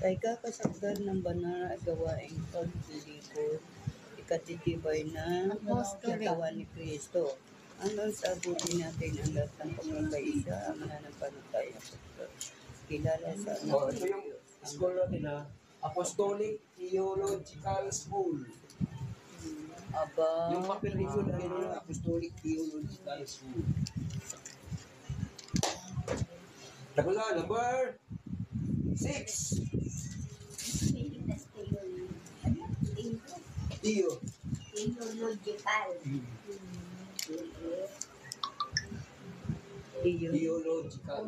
Sa ikakasagdan ng banal at gawaing paglilingkod, ikatitibay na katawan ni Kristo. Hanggang sa abutin natin ang lahat ng pagkakaisa, ang mananampalataya sa kilala sa anak Oh, ito yung school natin ha. Apostolic Theological School. Aba, Yung papel nito na gano'n, Apostolic Theological School. Tapos na, number 6. Theological. iyo. Theological.